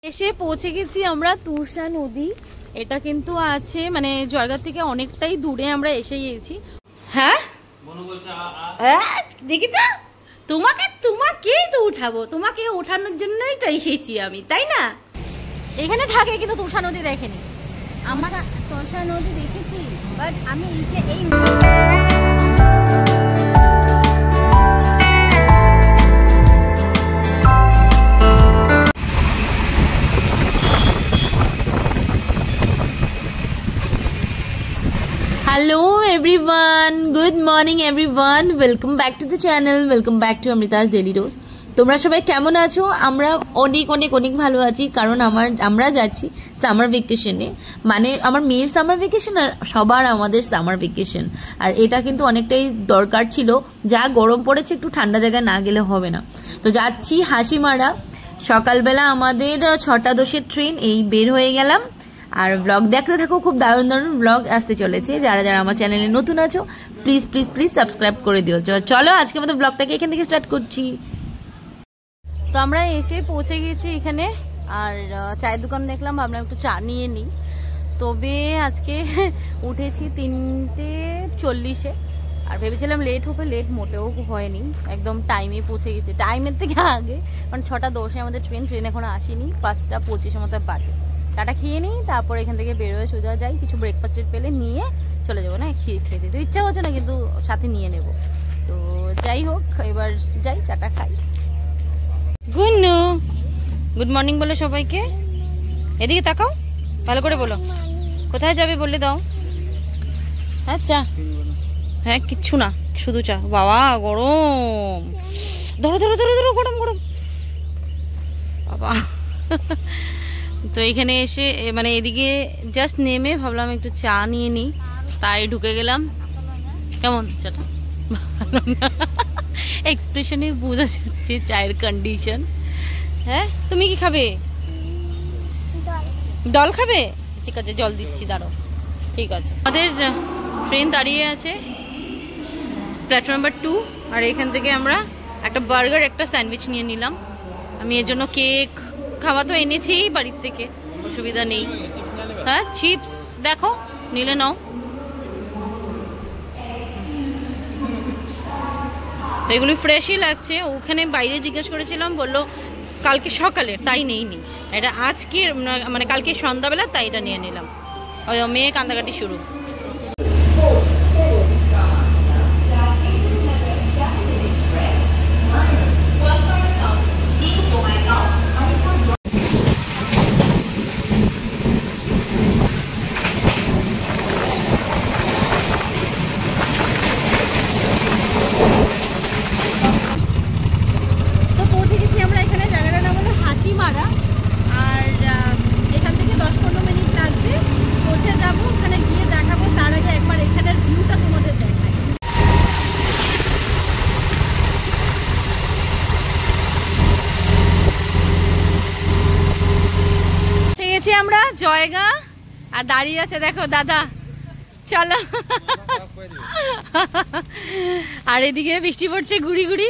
এসে পৌঁছে গেছি আমরা তুরসা নদী। এটা কিন্তু আছে মানে জয়গাঁ থেকে অনেকটাই দূরে আমরা এসে গেছি। হ্যাঁ দেখি তো তোমাকেই তো উঠাবো, তোমাকে ওঠানোর জন্যই তো এসেছি আমি, তাই না? এখানে থাকে কিন্তু তুরসা নদী দেখেনি। আমরা তুরসা নদী দেখেছি বাট আমি এই hello everyone, good morning everyone, welcome back to the channel, welcome back to Amrita's daily dose. তোমরা সবাই কেমন আছো? আমরা অনেক অনেক অনেক ভালো আছি, কারণ আমরা যাচ্ছি সামার ভেকেশনে। মানে আমার মেয়ের সামার ভেকেশন আর সবার আমাদের সামার ভেকেশন, আর এটা কিন্তু অনেকটাই দরকার ছিল। যা গরম পড়েছে, একটু ঠান্ডা জায়গায় না গেলে হবে না। তো যাচ্ছি হাসিমারা। সকালবেলা আমাদের 6:10 ট্রেন, এই বের হয়ে গেলাম। আর ব্লগ দেখতে থাকো, খুব দারুণ দারুণ ব্লগ আসতে চলেছে। যারা যারা আমার চ্যানেলে নতুন আছো প্লিজ প্লিজ প্লিজ সাবস্ক্রাইব করে দিও। চলো আজকে আমাদের ব্লগটাকে এখান থেকে স্টার্ট করছি। তো আমরা এসে পৌঁছে গেছি এখানে, আর চায়ের দোকান দেখলাম, ভাবলাম একটু চা নিয়ে নিই। তবে আজকে উঠেছি 3:40-এ, আর ভেবেছিলাম লেট হবে, লেট মোটেও হয়নি, একদম টাইমে পৌঁছে গেছি, টাইমের থেকে আগে। কারণ 6:10-এ আমাদের ট্রেন এখনো আসেনি, 5:25 মতো বাজে। চাটা খেয়ে নিই, তারপর এখান থেকে বেরোয় সোজা যাই, কিছু ব্রেকফাস্টের পেলে নিয়ে চলে যাবো। না খেতে তো ইচ্ছা হচ্ছে না, কিন্তু সাথে নিয়ে নেব। তো যাই হোক, এবার যাই, চাটা খাই। গুন্নু গুড মর্নিং বলে সবাইকে। এদিকে তাকাও, ভালো করে বলো, কোথায় যাবে বললে দাও। হ্যাঁ চা, হ্যাঁ কিচ্ছু না, শুধু চা। বাবা গরম, ধরো ধরো ধরো ধরো, গরম গরম বাবা। তো এখানে এসে মানে এদিকে জাস্ট নেমে ভাবলাম একটু চা নিয়ে নিই, তাই ঢুকে গেলাম। কেমন চাটা? ভালো না, এক্সপ্রেশনে বোঝা যাচ্ছে চায়ের কন্ডিশন। হ্যাঁ তুমি কি খাবে? জল খাবে? ঠিক আছে জল দিচ্ছি, দাঁড়ো। ঠিক আছে, আমাদের ট্রেন দাঁড়িয়ে আছে প্ল্যাটফর্ম নাম্বার 2, আর এখান থেকে আমরা একটা বার্গার একটা স্যান্ডউইচ নিয়ে নিলাম। আমি এর জন্য কেক খাওয়া তো এনেছি বাড়ির থেকে, অসুবিধা নেই। হ্যাঁ চিপস দেখো, নিলে নাও। এগুলি ফ্রেশই লাগছে। ওখানে বাইরে জিজ্ঞেস করেছিলাম, বললো কালকে সকালে, তাই নেইনি। এটা আজকে মানে কালকে সন্ধ্যাবেলা, তাই এটা নিয়ে নিলাম। ওই মেয়ে কান্দাকাটি শুরু। আমরা জয়গাঁ, আর দাঁড়িয়ে আছে দেখো দাদা, চলো। আর এদিকে বৃষ্টি পড়ছে গুড়ি গুড়ি।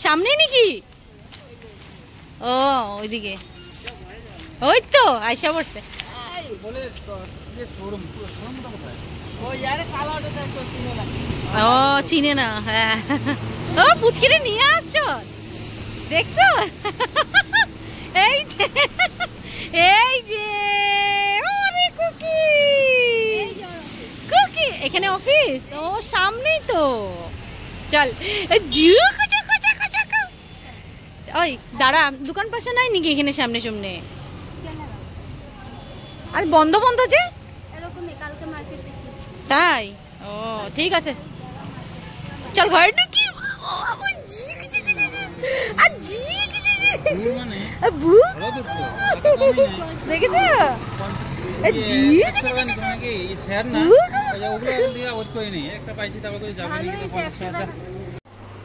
সামনে নাকি? ও ওইদিকে, ওই তো আইসা পড়ছে। ও চিনে না, হ্যাঁ। ও পুচকিরে নিয়ে আসছো, দেখছো? এই যে এই যে ওরে কুকি, কুকি এখানে অফিস, ও সামনেই তো। চল ওই দাঁড়া, দোকান পাশে নাই নাকি এখানে সামনে সামনে? আর বন্ধ বন্ধ যে, তাই? ও ঠিক আছে, চল ঘরে ঢুকি। দেখেছো?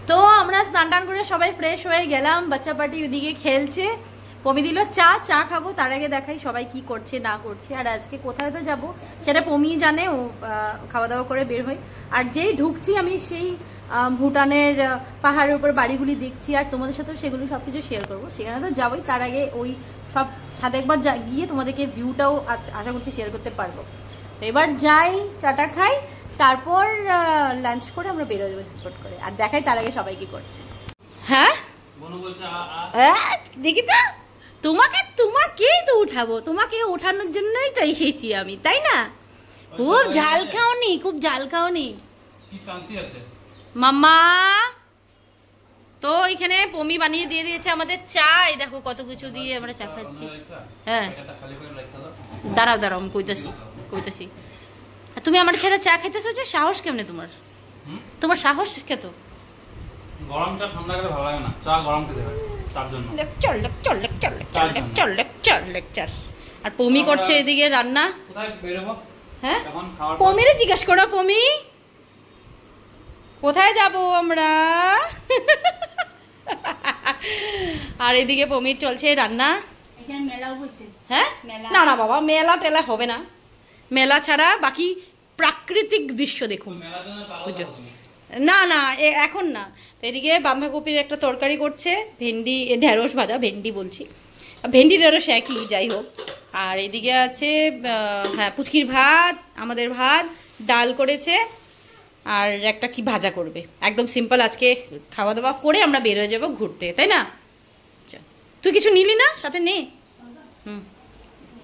তো আমরা স্নান টান করে সবাই ফ্রেশ হয়ে গেলাম, বাচ্চা পার্টি ওদিকে খেলছে। পমি দিল চা খাবো, তার আগে দেখাই সবাই কি করছে না করছে। আর আজকে কোথায় তো যাব সেটা পমি জানে, ও খাওয়া দাওয়া করে বের হয়। আর যেই ঢুকছি আমি সেই ভুটানের পাহাড়ের উপর বাড়িগুলি দেখছি, আর তোমাদের সাথেও সেগুলো সব কিছু শেয়ার করবো। সেখানে তো যাবোই, তার আগে ওই সব ছাদে একবার গিয়ে তোমাদেরকে ভিউটাও আশা করছি শেয়ার করতে পারবো। তো এবার যাই, চাটা খাই, তারপর লাঞ্চ করে আমরা বেরো যাবো ঝটপট করে। আর দেখাই তার আগে সবাই কি করছে। হ্যাঁ দেখি তো, তোমাকেই তো উঠাবো, তোমাকে ওঠানোর জন্যই তো এসেছি আমি, তাই না? খুব ঝাল খাওনি মাম্মা। তো এখানে পমি বানিয়ে দিয়ে দিয়েছে আমাদের চা, এই দেখো কত কিছু দিয়ে আমরা চা খাচ্ছি। হ্যাঁ দাঁড়াও আমি কইতাছি। তুমি আমার ছেলে চা খাইতেছো যে, সাহস কেমনে তোমার সাহস খেতো? গরম চা ঠান্ডা করে ভালো লাগে না, চা গরম খেতে হয়, তার জন্য লেকচার। আর পমি করছে এদিকে রান্না। কোথায় বেরোবো? হ্যাঁ পমিরে জিজ্ঞাসা করো, পমি কোথায় যাব আমরা? আর এদিকে পমির চলছে রান্না। হ্যাঁ না বাবা, মেলা টেলা হবে না, মেলা ছাড়া বাকি প্রাকৃতিক দৃশ্য দেখুন। না এখন না। তো এদিকে বাঁধাকপির একটা তরকারি করছে, ভেন্ডি ঢেঁড়স ভাজা, ভেন্ডি ঢেঁড়স একই, যাই হোক। আর এদিকে আছে হ্যাঁ পুচকির ভাত, আমাদের ভাত, ডাল করেছে, আর একটা কি ভাজা করবে। একদম সিম্পল আজকে খাওয়া দাওয়া করে আমরা বের হয়ে যাবো ঘুরতে, তাই না? তুই কিছু নিলি না সাথে? নে।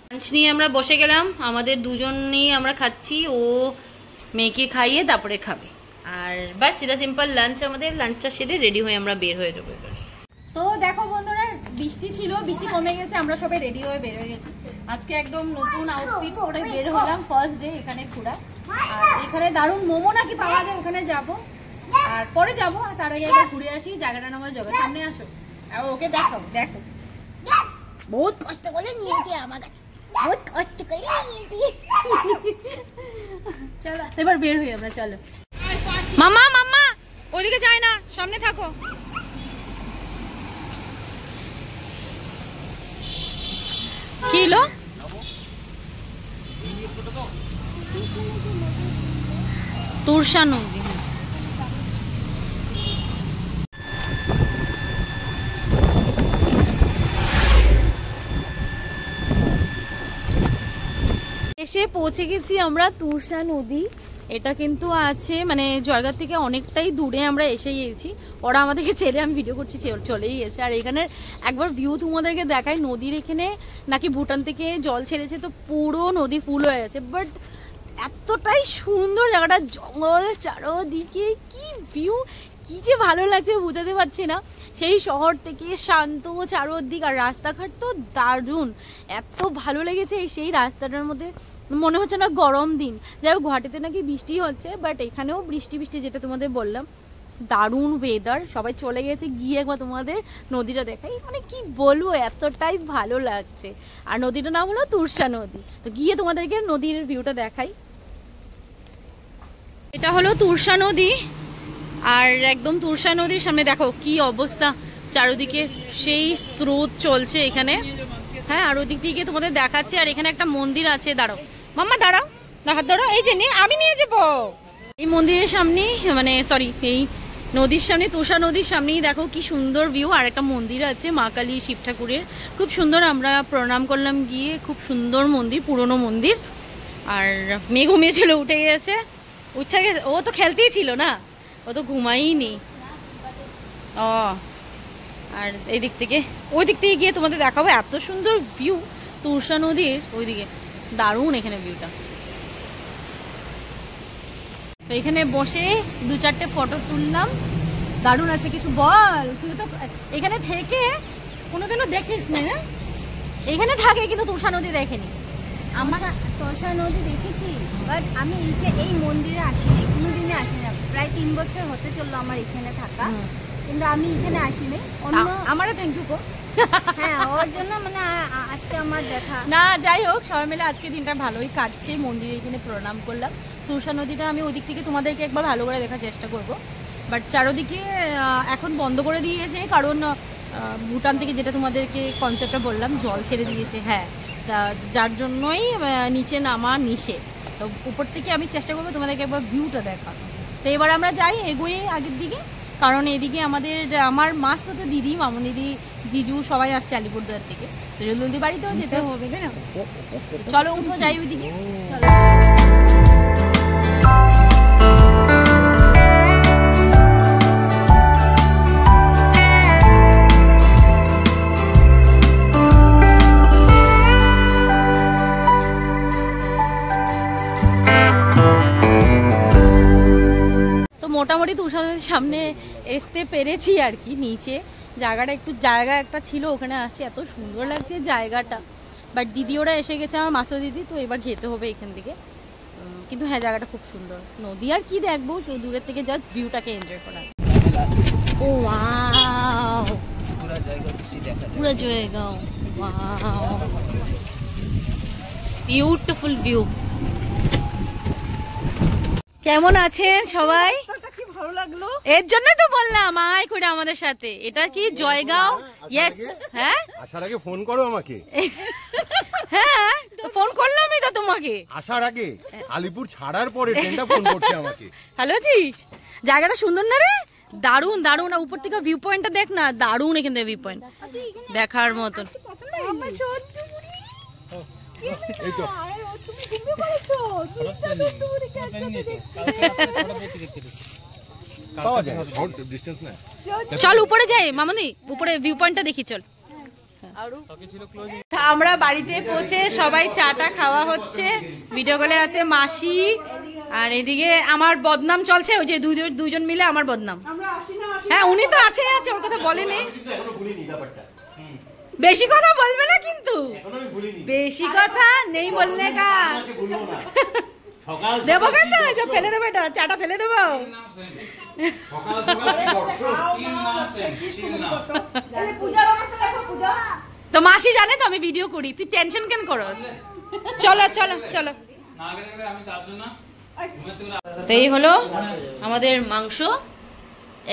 লাঞ্চ নিয়ে আমরা বসে গেলাম, আমাদের দুজন নিয়ে আমরা খাচ্ছি, ও মেয়েকে খাইয়ে তারপরে খাবে। আর বাস সিধা সিম্পল লাঞ্চ, আমাদের লাঞ্চটা সেরে রেডি হয়ে আমরা বের হয়ে যাবো এবার। তো দেখো বন্ধুরা, বৃষ্টি ছিল, বৃষ্টি কমে গেছে, আমরা সবাই রেডি হয়ে বের হয়ে গেছি। আজকে একদম নতুন আউটফিট পরে বের হলাম, ফার্স্ট ডে এখানে ঘোরা। আর এখানে দারুণ মোমো নাকি পাওয়া যায়, ওখানে যাব, আর পরে যাবো। তার আগে একবার ঘুরে আসি, জায়গাটা আমার জগা সামনে আসো, ওকে দেখো বহুত কষ্ট করে নিয়েছি আমাকে, বহুত কষ্ট করে নিয়েছি। চলো এবার বের হই আমরা, চলো। মাম্মা ওইদিকে যায় না, সামনে থাকো। কি হলো? তুরসা নদী। এসে পৌঁছে গেছি আমরা তুরসা নদী। এটা কিন্তু আছে মানে জয়গার থেকে অনেকটাই দূরে আমরা এসে গিয়েছি। ওরা আমাদেরকে ছেড়ে, আমি ভিডিও করছি, চলেই গেছে। আর এখানে একবার ভিউ তোমাদেরকে দেখাই। নদীর এখানে নাকি ভুটান থেকে জল ছেড়েছে, তো পুরো নদী ফুল হয়ে গেছে। বাট এতটাই সুন্দর জায়গাটা, জঙ্গল চারোদিকে, কি ভিউ, কি যে ভালো লাগছে বুঝাতে পারছি না। সেই শহর থেকে শান্ত চারোদিক, আর রাস্তাঘাট তো দারুণ, এত ভালো লেগেছে। সেই রাস্তাটার মধ্যে মনে হচ্ছে না গরম দিন। যাই হোক, গুয়াহাটিতে নাকি বৃষ্টি হচ্ছে, বাট এখানেও বৃষ্টি যেটা তোমাদের বললাম, দারুণ ওয়েদার। সবাই চলে গেছে, গিয়ে একবার তোমাদের নদীটা দেখাই, মানে কি বলবো, এতটাই ভালো লাগছে। আর নদীটার নাম হলো তুরসা নদী। তো গিয়ে তোমাদেরকে নদীর ভিউটা দেখাই। এটা হলো তুরসা নদী, আর একদম তুরসা নদীর সামনে দেখো কি অবস্থা, চারিদিকে সেই স্রোত চলছে এখানে। হ্যাঁ, আর ওদিক থেকে তোমাদের দেখাচ্ছে। আর এখানে একটা মন্দির আছে, দাঁড়াও মাম্মা, দাঁড়াও, এই যে আমি নিয়ে যাবো। এই মন্দিরের সামনে, মানে সরি, এই নদীর সামনে, তুষা নদীর সামনেই দেখো কি সুন্দর ভিউ। আর একটা মন্দির আছে মা কালী শিব ঠাকুরের, খুব সুন্দর। আমরা প্রণাম করলাম গিয়ে, খুব সুন্দর মন্দির, পুরনো মন্দির। আর মেয়ে ঘুমিয়েছিল, উঠে গেছে, উঠে গেছে। ও তো খেলতেই ছিল না, ও তো ঘুমাইনি। ও আর এই দিক থেকে ওই দিক থেকে গিয়ে তোমাদের দেখাবো, এত সুন্দর ভিউ তুরসা নদীর ওইদিকে, দারুণ এখানে ভিউটা। তো এখানে বসে 2-4টে ফটো তুললাম, দারুণ আছে। কিছু বল, তুই তো এখানে থেকে কোনোদিনও দেখিস না? এখানে থাকে কিন্তু তুরসা নদী দেখেনি। আমরা তোষা নদী দেখেছি, বাট আমি এই মন্দিরে আসিনি, কোনোদিনে আসিনি। প্রায় 3 বছর হতে চললো আমার এখানে থাকা, কিন্তু আমি এখানে আসিনি। আমারে থ্যাংক ইউ গো। হ্যাঁ, ওর জন্য মানে আজকে আমার দেখা। না যাই হোক, সবাই মিলে আজকে দিনটা ভালোই কাটছে। মন্দিরে এখানে প্রণাম করলাম। তুরসা নদীটা আমি ওদিক থেকে তোমাদেরকে একবার ভালো করে দেখার চেষ্টা করব, বাট চারোদিকে এখন বন্ধ করে দিয়েছে, কারণ ভুটান থেকে যেটা তোমাদেরকে কনসেপ্টটা বললাম, জল ছেড়ে দিয়েছে, হ্যাঁ, যার জন্যই নিচে নামা নিষেধ। তো উপর থেকে আমি চেষ্টা করবো তোমাদেরকে একবার ভিউটা দেখানো। তো এবার আমরা যাই এগোয়ে আগের দিকে, কারণ এদিকে আমার মাস্তো তো দিদি, মামুন দিদি, জিজু সবাই আসছে আলিপুরদুয়ার থেকে, তো জলদি বাড়িতেও যেতে হবে, তাই না? চলো উঠো যাই ওইদিকে, চলো। মোটামুটি তুষারের সামনে আসতে পেরেছি আর কি। নিচে জায়গা একটা ছিল, ওখানে আসছি, এত সুন্দর লাগছে জায়গাটা। বাট দিদি ওরা এসে গেছে, আমার মাসো দিদি, তো এবার যেতে হবে এখান থেকে। কিন্তু হ্যাঁ, জায়গাটা খুব সুন্দর। নদী আর কি দেখবো, শুধু দূরের থেকে জাস্ট ভিউটাকে এনজয় করা। ও ওয়াও, পুরো জয়গাঁও, ওয়াও, বিউটিফুল ভিউ। কেমন আছেন সবাই? ভালো লাগলো, এর জন্য তো বললাম আয় করে আমাদের সাথে। এটা কি জয়গাঁও? ইয়েস। হ্যাঁ, আসার আগে ফোন করো আমাকে। হ্যাঁ, ফোন করলামই তো তোমাকে আসার আগে। আলিপুর ছাড়ার পরে ট্রেনটা ফোন করছে আমাকে। ভালো আছিস? জায়গাটা সুন্দর না রে? দারুণ দারুণ। উপর থেকে ভিউ পয়েন্টটা দেখ না, দারুণ। এখান থেকে ভিউ পয়েন্ট দেখার মতন। চল উপরে যাই মামনি, উপরে ভিউ পয়েন্টটা দেখি, চল। আমরা বাড়িতে পৌঁছে সবাই চাটা খাওয়া হচ্ছে, ভিডিও কলে আছে মাসি, আর এদিকে আমার বদনাম চলছে, ওই যে দুজন মিলে আমার বদনাম। হ্যাঁ, উনি তো আছে, ওর কথা বলেনি। বেশি কথা বলবে না কিন্তু, বেশি কথা নেই বললে কা দেবো কেন, ফেলে দেবো, এটা চাটা ফেলে দেবো। তো মাসি জানে তো আমি ভিডিও করি, তুই টেনশন কেন করস? চলো চলো চলো। তো এই হলো আমাদের মাংস,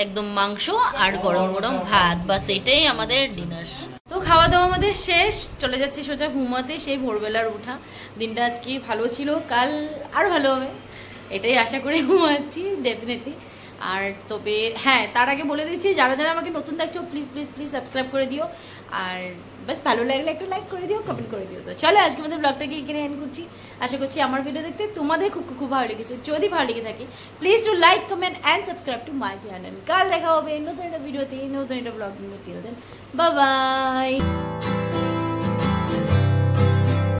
একদম মাংস আর গরম গরম ভাত, বাস এটাই আমাদের ডিনার। তো খাওয়া দাওয়া আমাদের শেষ, চলে যাচ্ছি সোজা ঘুমাতে। সেই ভোরবেলার উঠা, দিনটা আজকে ভালো ছিল, কাল আরো ভালো হবে, এটাই আশা করে ঘুমাচ্ছি ডেফিনেটলি। আর তবে হ্যাঁ, তার আগে বলে দিচ্ছি, যারা যারা আমাকে নতুন দেখছো প্লিজ প্লিজ প্লিজ সাবস্ক্রাইব করে দিও, আর বাস ভালো লাগলে একটু লাইক করে দিও, কমেন্ট করে দিও। তো চলো আজকে আমাদের ব্লগটাকে এখানে এন্ড করছি। আশা করছি আমার ভিডিও দেখতে তোমাদের খুব খুব ভালো লেগেছে। যদি ভালো লেগে থাকে please to like, comment and subscribe to my channel. কাল দেখা হবে নতুন একটা ভিডিওতে, নতুন একটা vlog. Till then bye by.